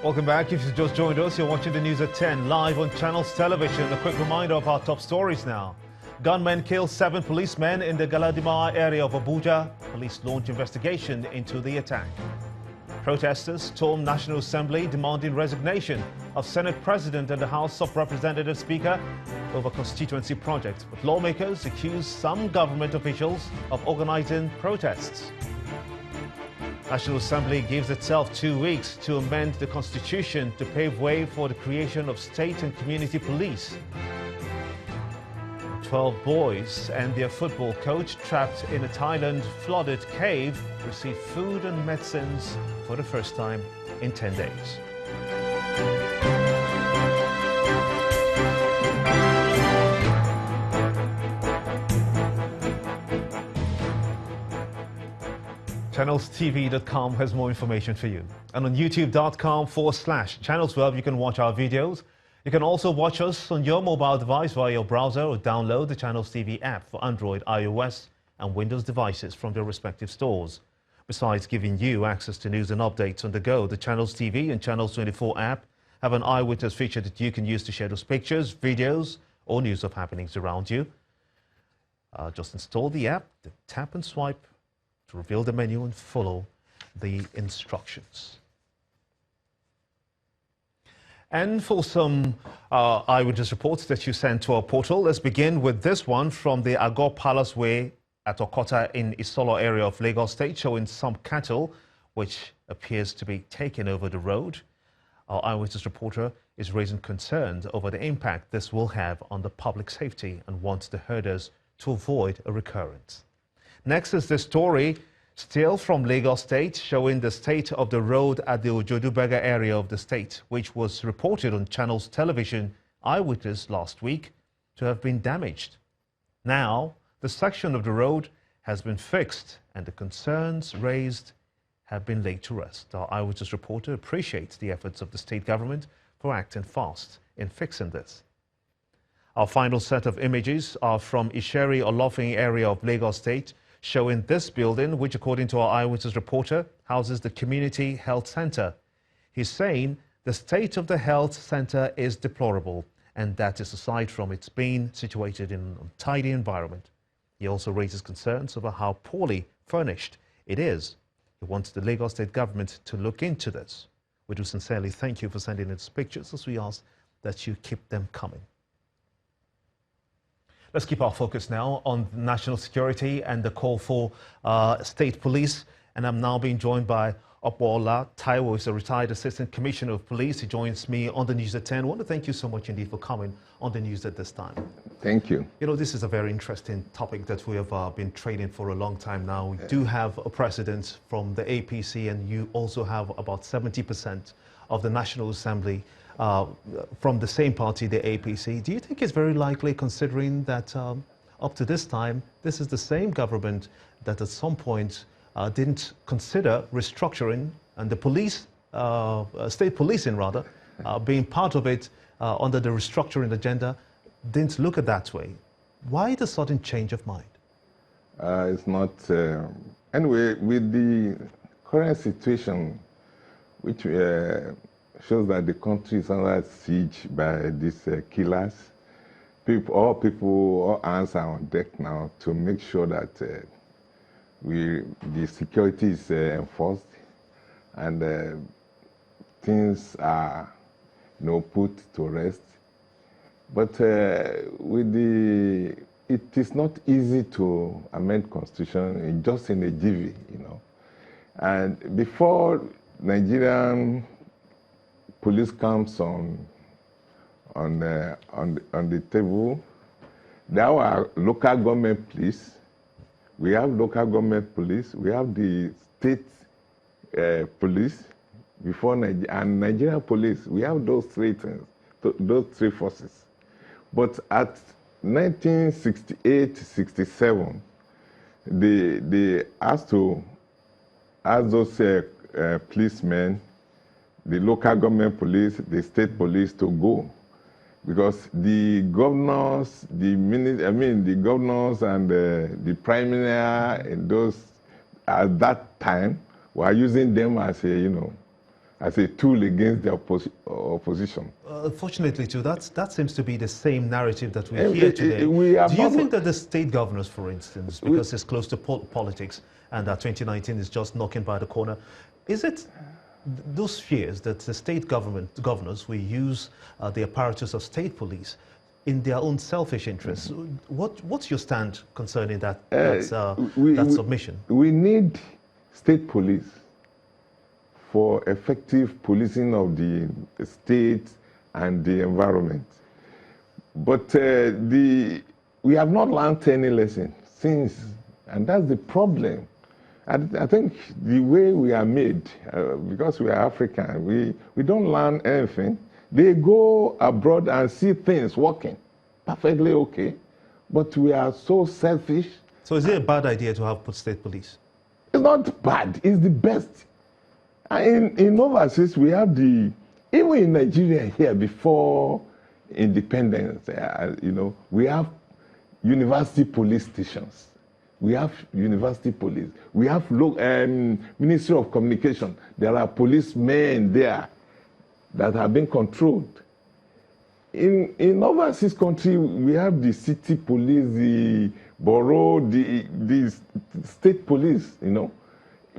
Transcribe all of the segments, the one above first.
Welcome back. If you just joined us, you're watching the news at 10 live on Channels Television. A quick reminder of our top stories now. Gunmen kill 7 policemen in the Galadima area of Abuja. Police launch investigation into the attack. Protesters storm National Assembly demanding resignation of Senate President and the House of Representatives Speaker over constituency projects. But lawmakers accuse some government officials of organizing protests. National Assembly gives itself 2 weeks to amend the Constitution to pave way for the creation of state and community police. 12 boys and their football coach trapped in a Thailand flooded cave receive food and medicines for the first time in 10 days. ChannelsTV.com has more information for you. And on youtube.com/ChannelsWeb, you can watch our videos. You can also watch us on your mobile device via your browser or download the Channels TV app for Android, iOS and Windows devices from their respective stores. Besides giving you access to news and updates on the go, the Channels TV and Channels 24 app have an eyewitness feature that you can use to share those pictures, videos or news of happenings around you. Just install the app, tap and swipe to reveal the menu and follow the instructions. And for some eyewitness reports that you sent to our portal, let's begin with this one from the Agor Palace Way at Okota in Isolo area of Lagos State, showing some cattle which appears to be taking over the road. Our eyewitness reporter is raising concerns over the impact this will have on the public safety and wants the herders to avoid a recurrence. Next is the story still from Lagos State, showing the state of the road at the Ojodu-Berger area of the state, which was reported on Channels Television Eyewitness last week to have been damaged. Now, the section of the road has been fixed and the concerns raised have been laid to rest. Our eyewitness reporter appreciates the efforts of the state government for acting fast in fixing this. Our final set of images are from Isheri Olofin area of Lagos State, showing this building, which according to our eyewitness reporter, houses the Community Health Center. He's saying the state of the health center is deplorable, and that is aside from its being situated in an untidy environment. He also raises concerns over how poorly furnished it is. He wants the Lagos State government to look into this. We do sincerely thank you for sending us pictures, as we ask that you keep them coming. Let's keep our focus now on national security and the call for state police. And I'm now being joined by Opola Taiwo, who's a retired Assistant Commissioner of Police. He joins me on the news at 10. I want to thank you so much indeed for coming on the news at this time. Thank you. You know, this is a very interesting topic that we have been trading for a long time now. We do have a precedent from the APC, and you also have about 70% of the National Assembly from the same party, the APC. Do you think it's very likely, considering that up to this time, this is the same government that at some point didn't consider restructuring and the police, state policing rather, being part of it under the restructuring agenda, didn't look at that way? Why the sudden change of mind? It's not... anyway, with the current situation, which shows that the country is under siege by these killers. All hands are on deck now to make sure that the security is enforced and things are put to rest. But it is not easy to amend Constitution just in a jiffy, And before Nigerian police comes on the table, there are local government police. We have local government police. We have the state police before and Nigerian police. We have those three things, those three forces. But at 1968-67, they asked those policemen, the local government police, the state police to go, because the governors, the governors and the prime minister in those at that time were using them as as a tool against the opposition. Unfortunately, too, that seems to be the same narrative that we hear today. Do you think that the state governors, for instance, because it's close to politics and that 2019 is just knocking by the corner, is it those fears that the state governors will use the apparatus of state police in their own selfish interests? What's your stand concerning that submission? We need state police for effective policing of the state and the environment. But we have not learned any lesson since, and that's the problem. I think the way we are made, because we are African, we don't learn anything. They go abroad and see things working perfectly okay, but we are so selfish. So is it a bad idea to have state police? It's not bad, it's the best. In overseas, we have even in Nigeria here, before independence, we have university police stations. We have university police. We have Ministry of Communication. There are policemen there that have been controlled. In overseas country, we have the city police, the borough, the state police,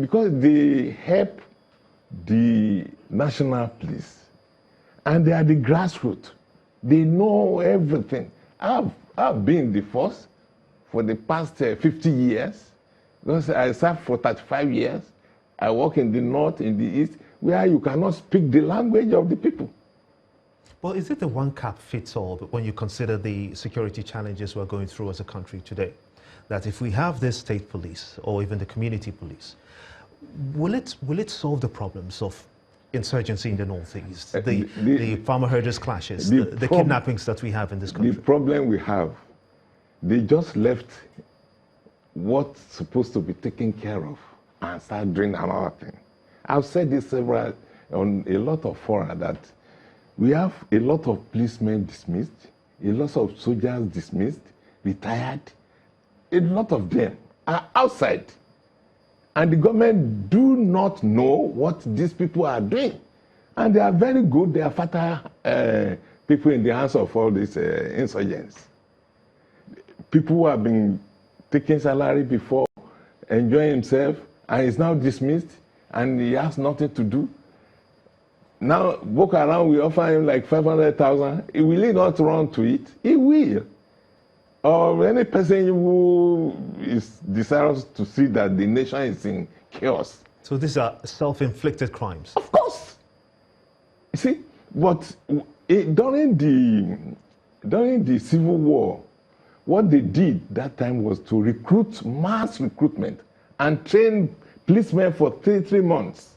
because they help the national police, and they are the grassroots. They know everything. I've been the force for the past 50 years, because I served for 35 years. I work in the north, in the east, where you cannot speak the language of the people. Well, is it a one-cap-fits-all when you consider the security challenges we're going through as a country today? That if we have this state police or even the community police, will it solve the problems of insurgency in the northeast, the farmer herders clashes, the kidnappings that we have in this country? The problem we have, they just left what's supposed to be taken care of and start doing another thing. I've said this on a lot of fora that we have a lot of policemen dismissed, a lot of soldiers dismissed, retired. A lot of them are outside. And the government do not know what these people are doing. And they are very good. They are fertile people in the hands of all these insurgents. People who have been taking salary before, enjoying himself, and is now dismissed, and he has nothing to do. Now, Boko Haram, we offer him like 500,000. Will he not run to it? He will. Or any person who is desirous to see that the nation is in chaos. So these are self-inflicted crimes? Of course. You see, but during the Civil War, what they did that time was to recruit, mass recruitment, and train policemen for three months.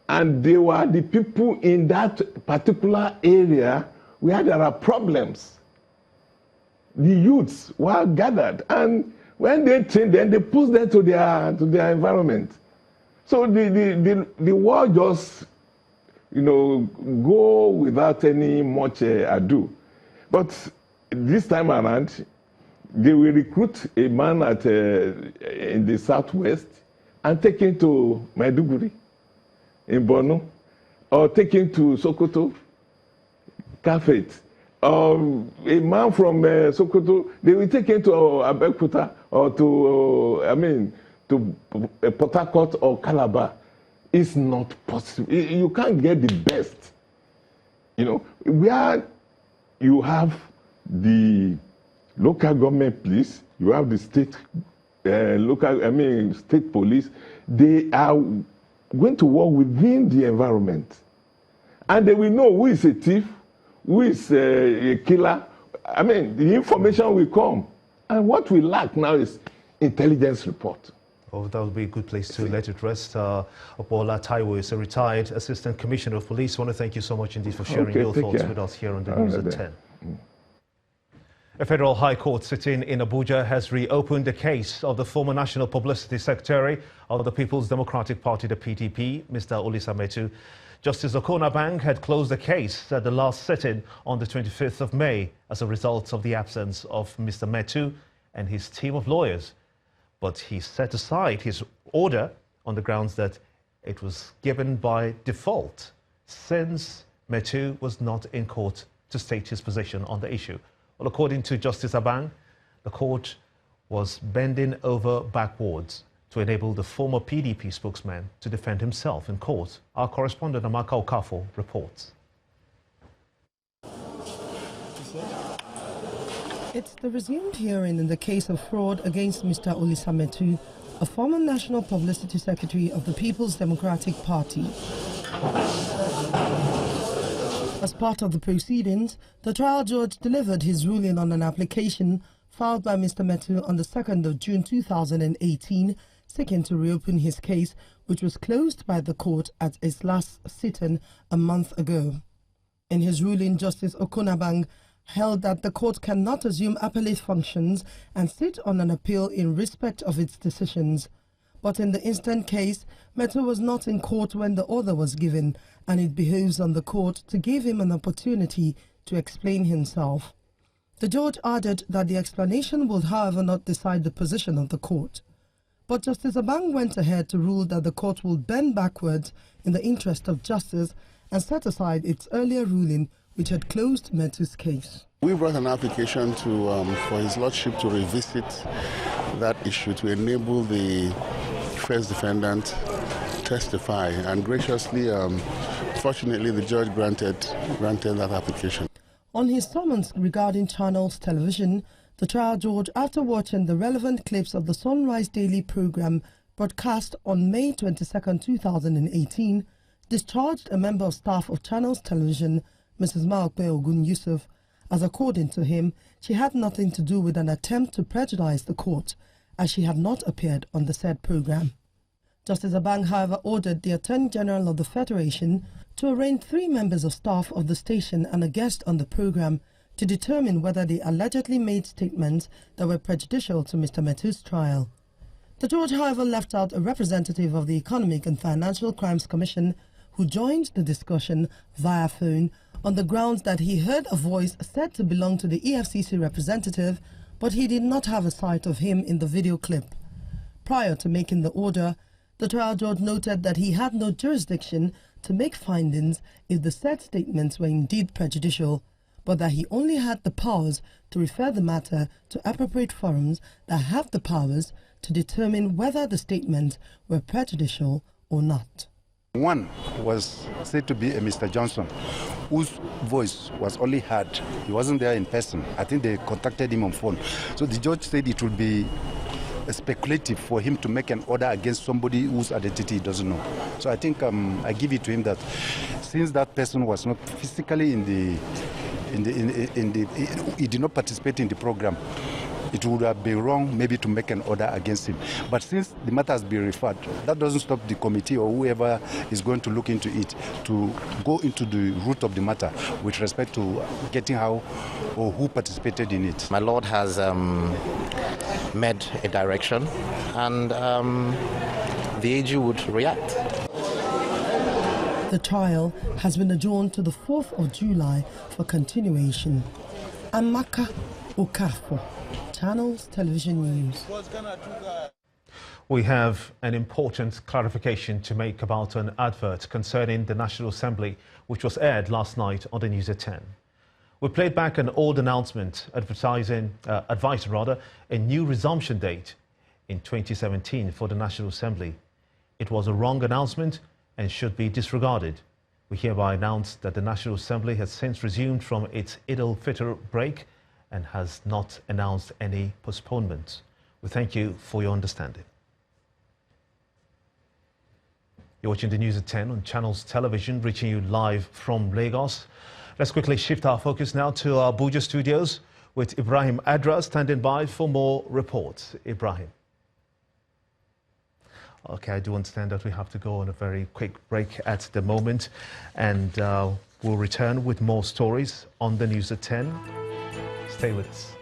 And they were the people in that particular area where there are problems. The youths were gathered, and when they train them, they push them to their environment. So the war just, go without any much ado. But this time around, they will recruit a man in the southwest and take him to Maiduguri in Borno, or take him to Sokoto, Kafet. A man from Sokoto, they will take him to Abeokuta or to Port Harcourt or Calabar. It's not possible. You can't get the best. Where you have the local government police, you have the state state police. They are going to work within the environment, and they will know who is a thief, who is a killer. The information will come. And what we lack now is intelligence report. Oh, that would be a good place to let it rest. Opola Taiwo is a retired Assistant Commissioner of Police. I want to thank you so much indeed for sharing your thoughts with us here on the News at 10. A federal high court sitting in Abuja has reopened the case of the former National Publicity Secretary of the People's Democratic Party, the PDP, Mr. Olisa Metu. Justice Okona Bang had closed the case at the last sitting on the 25th of May as a result of the absence of Mr. Metu and his team of lawyers. But he set aside his order on the grounds that It was given by default since Metu was not in court to state his position on the issue. Well, according to Justice Abang, the court was bending over backwards to enable the former PDP spokesman to defend himself in court. Our correspondent Amaka Okafo reports. It's the resumed hearing in the case of fraud against Mr. Olisa Metu, a former National Publicity Secretary of the People's Democratic Party. As part of the proceedings, the trial judge delivered his ruling on an application filed by Mr. Metu on the 2nd of June 2018, seeking to reopen his case, which was closed by the court at its last sitting a month ago. In his ruling, Justice Okonabang held that the court cannot assume appellate functions and sit on an appeal in respect of its decisions. But in the instant case, Metu was not in court when the order was given, and it behoves on the court to give him an opportunity to explain himself. The judge added that the explanation would, however, not decide the position of the court. But Justice Abang went ahead to rule that the court will bend backwards in the interest of justice and set aside its earlier ruling, which had closed Metu's case. We brought an application for His Lordship to revisit that issue to enable the first defendant testify, and graciously, fortunately, the judge granted that application. On his summons regarding Channels Television, the trial judge, after watching the relevant clips of the Sunrise Daily program broadcast on May 22, 2018, discharged a member of staff of Channels Television, Mrs. Maokbe Ogun Yusuf, as according to him, she had nothing to do with an attempt to prejudice the court, as she had not appeared on the said program. Justice Abang, however, ordered the Attorney General of the Federation to arraign 3 members of staff of the station and a guest on the program to determine whether they allegedly made statements that were prejudicial to Mr. Metu's trial. The judge, however, left out a representative of the Economic and Financial Crimes Commission who joined the discussion via phone on the grounds that he heard a voice said to belong to the EFCC representative, but he did not have a sight of him in the video clip. Prior to making the order, the trial judge noted that he had no jurisdiction to make findings if the said statements were indeed prejudicial, but that he only had the powers to refer the matter to appropriate forums that have the powers to determine whether the statements were prejudicial or not. One was said to be a Mr. Johnson, whose voice was only heard. He wasn't there in person. I think they contacted him on phone. So the judge said it would be speculative for him to make an order against somebody whose identity he doesn't know. So I think I give it to him that since that person was not physically he did not participate in the program, it would have been wrong maybe to make an order against him. But since the matter has been referred, that doesn't stop the committee or whoever is going to look into it to go into the root of the matter with respect to getting how or who participated in it. My Lord has made a direction, and the AG would react. The trial has been adjourned to the 4th of July for continuation. Amaka Okafo, Channels Television News. We have an important clarification to make about an advert concerning the National Assembly, which was aired last night on the News at 10. We played back an old announcement advising a new resumption date in 2017 for the National Assembly. It was a wrong announcement and should be disregarded. We hereby announce that the National Assembly has since resumed from its Eid al-Fitr break and has not announced any postponements. We thank you for your understanding. You're watching the News at 10 on Channels Television, reaching you live from Lagos. Let's quickly shift our focus now to our Abuja studios with Ibrahim Adra standing by for more reports. Ibrahim. Okay, I do understand that we have to go on a very quick break at the moment, and we'll return with more stories on the News at 10. Stay with us.